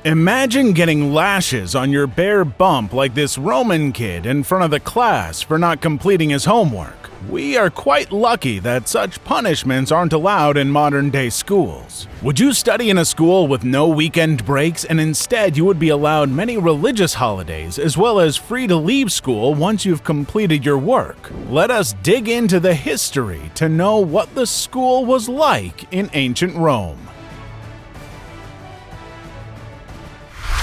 Imagine getting lashes on your bare bump like this Roman kid in front of the class for not completing his homework. We are quite lucky that such punishments aren't allowed in modern-day schools. Would you study in a school with no weekend breaks, and instead you would be allowed many religious holidays as well as free to leave school once you've completed your work? Let us dig into the history to know what the school was like in ancient Rome.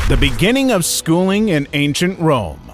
The beginning of schooling in ancient Rome.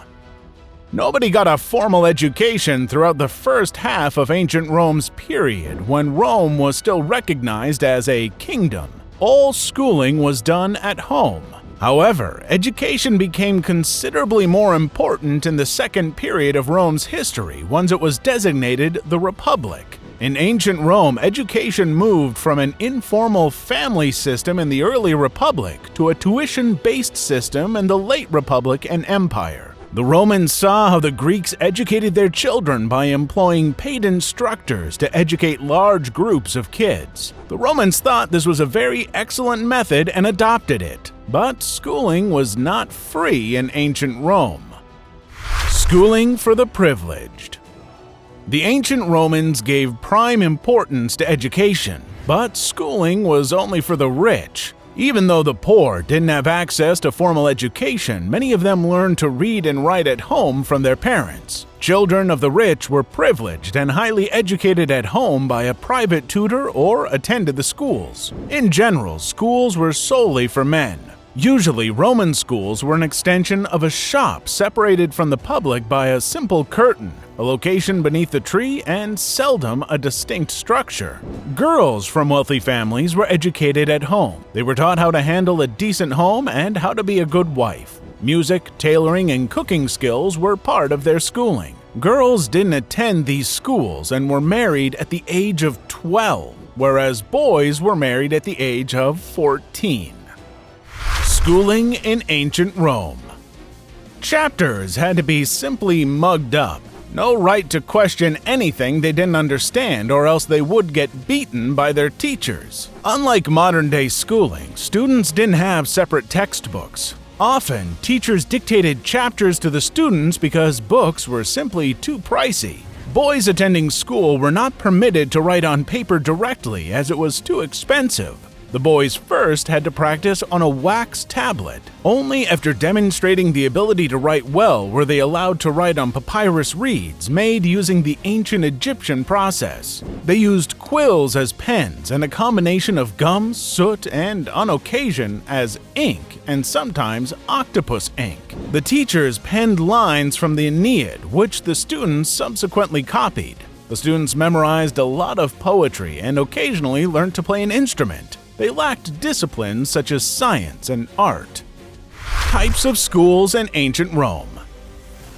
Nobody got a formal education throughout the first half of ancient Rome's period, when Rome was still recognized as a kingdom. All schooling was done at home. However, education became considerably more important in the second period of Rome's history, once it was designated the Republic. In ancient Rome, education moved from an informal family system in the early Republic to a tuition-based system in the late Republic and Empire. The Romans saw how the Greeks educated their children by employing paid instructors to educate large groups of kids. The Romans thought this was a very excellent method and adopted it. But schooling was not free in ancient Rome. Schooling for the privileged. The ancient Romans gave prime importance to education, but schooling was only for the rich. Even though the poor didn't have access to formal education, many of them learned to read and write at home from their parents. Children of the rich were privileged and highly educated at home by a private tutor or attended the schools. In general, schools were solely for men. Usually, Roman schools were an extension of a shop separated from the public by a simple curtain, a location beneath the tree, and seldom a distinct structure. Girls from wealthy families were educated at home. They were taught how to handle a decent home and how to be a good wife. Music, tailoring, and cooking skills were part of their schooling. Girls didn't attend these schools and were married at the age of 12, whereas boys were married at the age of 14. Schooling in ancient Rome. Chapters had to be simply mugged up. No right to question anything they didn't understand, or else they would get beaten by their teachers. Unlike modern-day schooling, students didn't have separate textbooks. Often, teachers dictated chapters to the students because books were simply too pricey. Boys attending school were not permitted to write on paper directly, as it was too expensive. The boys first had to practice on a wax tablet. Only after demonstrating the ability to write well were they allowed to write on papyrus reeds made using the ancient Egyptian process. They used quills as pens and a combination of gum, soot, and, on occasion, as ink, and sometimes octopus ink. The teachers penned lines from the Aeneid, which the students subsequently copied. The students memorized a lot of poetry and occasionally learned to play an instrument. They lacked disciplines such as science and art. Types of schools in ancient Rome.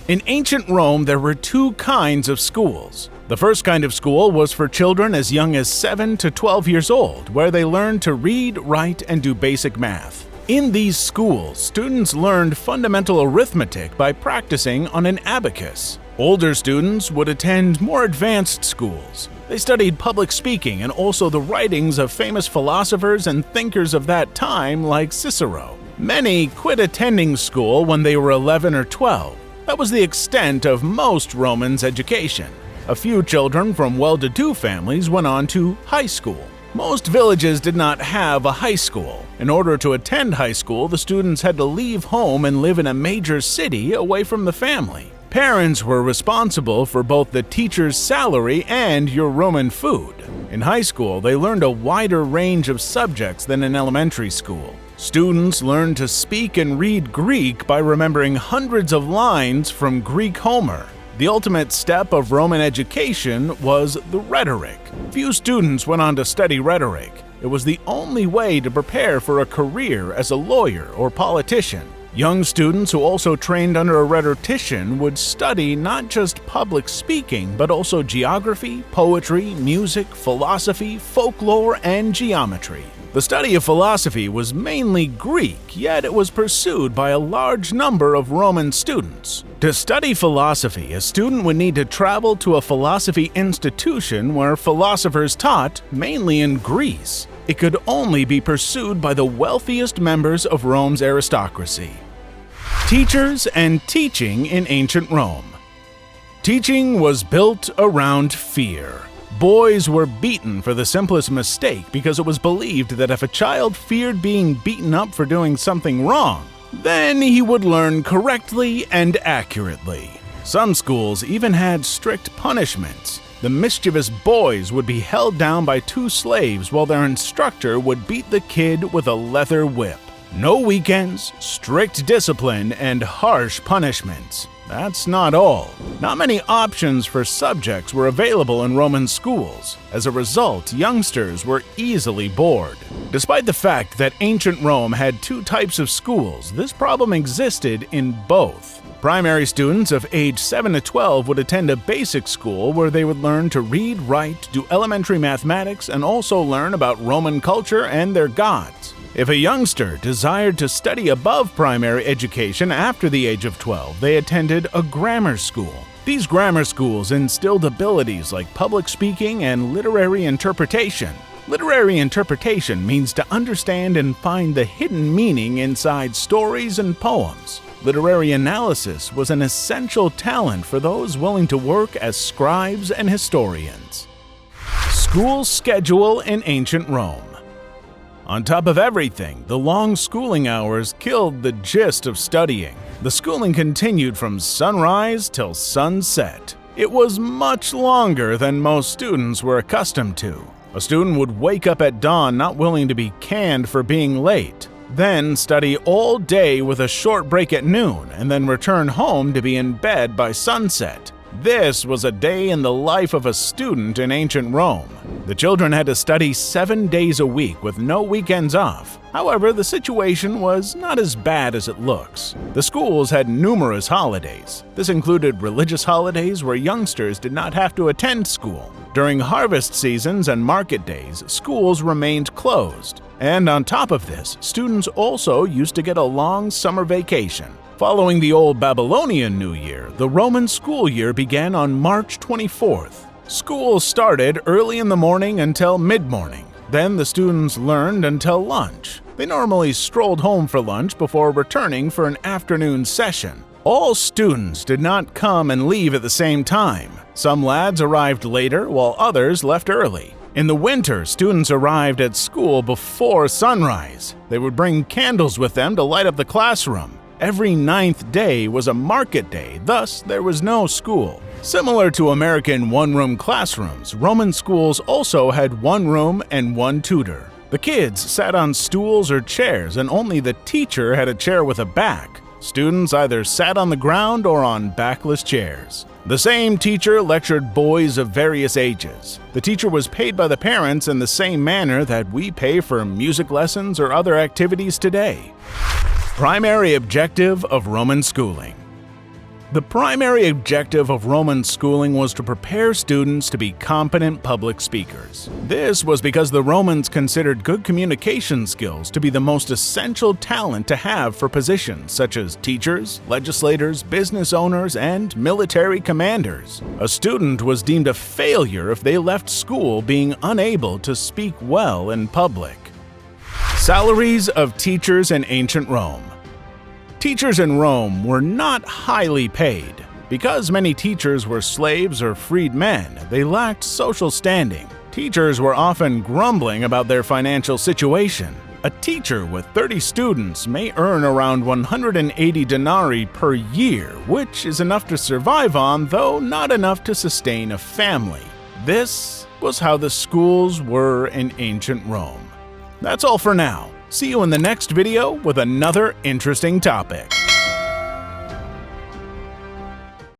In ancient Rome, there were two kinds of schools. The first kind of school was for children as young as 7 to 12 years old, where they learned to read, write, and do basic math. In these schools, students learned fundamental arithmetic by practicing on an abacus. Older students would attend more advanced schools. They studied public speaking and also the writings of famous philosophers and thinkers of that time like Cicero. Many quit attending school when they were 11 or 12. That was the extent of most Romans' education. A few children from well-to-do families went on to high school. Most villages did not have a high school. In order to attend high school, the students had to leave home and live in a major city away from the family. Parents were responsible for both the teacher's salary and your Roman food. In high school, they learned a wider range of subjects than in elementary school. Students learned to speak and read Greek by remembering hundreds of lines from Greek Homer. The ultimate step of Roman education was the rhetoric. Few students went on to study rhetoric. It was the only way to prepare for a career as a lawyer or politician. Young students who also trained under a rhetorician would study not just public speaking, but also geography, poetry, music, philosophy, folklore, and geometry. The study of philosophy was mainly Greek, yet it was pursued by a large number of Roman students. To study philosophy, a student would need to travel to a philosophy institution where philosophers taught, mainly in Greece. it could only be pursued by the wealthiest members of Rome's aristocracy. Teachers and teaching in ancient Rome. Teaching was built around fear. Boys were beaten for the simplest mistake because it was believed that if a child feared being beaten up for doing something wrong, then he would learn correctly and accurately. Some schools even had strict punishments. The mischievous boys would be held down by two slaves while their instructor would beat the kid with a leather whip. No weekends, strict discipline, and harsh punishments. That's not all. Not many options for subjects were available in Roman schools. As a result, youngsters were easily bored. Despite the fact that ancient Rome had two types of schools, this problem existed in both. Primary students of age 7 to 12 would attend a basic school where they would learn to read, write, do elementary mathematics, and also learn about Roman culture and their gods. If a youngster desired to study above primary education after the age of 12, they attended a grammar school. These grammar schools instilled abilities like public speaking and literary interpretation. Literary interpretation means to understand and find the hidden meaning inside stories and poems. Literary analysis was an essential talent for those willing to work as scribes and historians. School schedule in ancient Rome. On top of everything, the long schooling hours killed the gist of studying. The schooling continued from sunrise till sunset. It was much longer than most students were accustomed to. A student would wake up at dawn not willing to be canned for being late, then study all day with a short break at noon, and then return home to be in bed by sunset. This was a day in the life of a student in ancient Rome. The children had to study 7 days a week with no weekends off. However, the situation was not as bad as it looks. The schools had numerous holidays. This included religious holidays where youngsters did not have to attend school. During harvest seasons and market days, schools remained closed. And on top of this, students also used to get a long summer vacation. Following the old Babylonian New Year, the Roman school year began on March 24th. School started early in the morning until mid-morning. Then the students learned until lunch. They normally strolled home for lunch before returning for an afternoon session. All students did not come and leave at the same time. Some lads arrived later while others left early. In the winter, students arrived at school before sunrise. They would bring candles with them to light up the classroom. Every 9th day was a market day, thus there was no school. Similar to American one-room classrooms, Roman schools also had one room and one tutor. The kids sat on stools or chairs, and only the teacher had a chair with a back. Students either sat on the ground or on backless chairs. The same teacher lectured boys of various ages. The teacher was paid by the parents in the same manner that we pay for music lessons or other activities today. Primary objective of Roman schooling. The primary objective of Roman schooling was to prepare students to be competent public speakers. This was because the Romans considered good communication skills to be the most essential talent to have for positions such as teachers, legislators, business owners, and military commanders. A student was deemed a failure if they left school being unable to speak well in public. Salaries of teachers in ancient Rome. Teachers in Rome were not highly paid. Because many teachers were slaves or freed men, they lacked social standing. Teachers were often grumbling about their financial situation. A teacher with 30 students may earn around 180 denarii per year, which is enough to survive on, though not enough to sustain a family. This was how the schools were in ancient Rome. That's all for now. See you in the next video with another interesting topic.